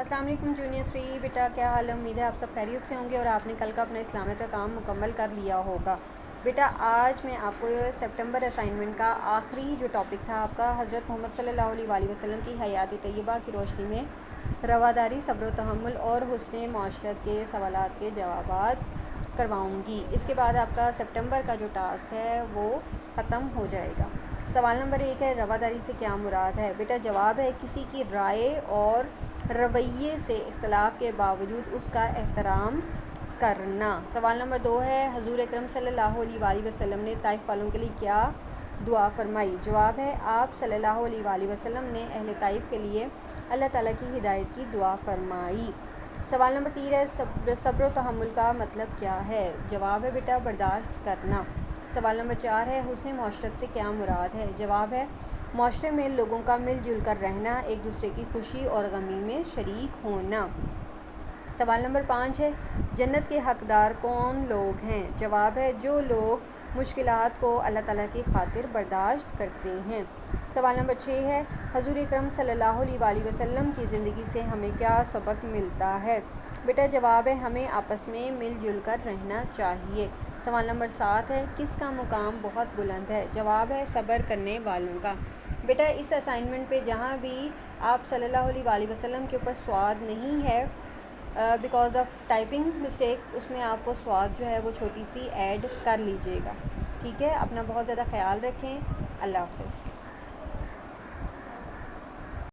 السلام علیکم جونیئر 3 بیٹا، کیا حال ہے؟ امید ہے آپ سب خیریت سے ہوں گے اور آپ نے کل کا اپنا اسلامیہ کا کام مکمل کر لیا ہوگا۔ بیٹا آج میں آپ کو سپٹمبر اسائنمنٹ کا آخری جو ٹاپک تھا آپ کا، حضرت محمد صلی اللہ علیہ وآلہ وسلم کی حیات طیبہ کی روشنی میں رواداری، صبر و تحمل اور حسن معاشرت کے سوالات کے جوابات کرواؤں گی۔ اس کے بعد آپ کا سپٹمبر کا جو ٹاسک ہے وہ ختم ہو جائے گا۔ سوال نمبر 1 ہے، رواداری سے کیا مراد ہے؟ بیٹا جواب ہے کسی کی رائے اور رویے سے اختلاف کے باوجود اس کا احترام کرنا۔ سوال نمبر 2 ہے، حضور اکرم صلی اللہ علیہ وآلہ وسلم نے طائف والوں کے لیے کیا دعا فرمائی؟ جواب ہے آپ صلی اللہ علیہ وآلہ وسلم نے اہل طائف کے لیے اللہ تعالیٰ کی ہدایت کی دعا فرمائی۔ سوال نمبر 3 ہے، صبر و تحمل کا مطلب کیا ہے؟ جواب ہے بیٹا برداشت کرنا۔ سوال نمبر 4 ہے، حسن معاشرت سے کیا مراد ہے؟ جواب ہے معاشرے میں لوگوں کا مل جل کر رہنا، ایک دوسرے کی خوشی اور غمی میں شریک ہونا۔ سوال نمبر 5 ہے، جنت کے حقدار کون لوگ ہیں؟ جواب ہے جو لوگ مشکلات کو اللہ تعالیٰ کی خاطر برداشت کرتے ہیں۔ سوال نمبر 6 ہے، حضور اکرم صلی اللہ علیہ وآلہ وسلم کی زندگی سے ہمیں کیا سبق ملتا ہے؟ بیٹا جواب ہے ہمیں آپس میں مل جل کر رہنا چاہیے۔ سوال نمبر 7 ہے، کس کا مقام بہت بلند ہے؟ جواب ہے صبر کرنے والوں کا۔ بیٹا اس اسائنمنٹ پہ جہاں بھی آپ صلی اللہ علیہ وآلہ وسلم کے اوپر سواد نہیں ہے بیکاز آف ٹائپنگ مسٹیک، اس میں آپ کو سواد جو ہے وہ چھوٹی سی ایڈ کر لیجیے گا، ٹھیک ہے؟ اپنا بہت زیادہ خیال رکھیں، اللہ حافظ۔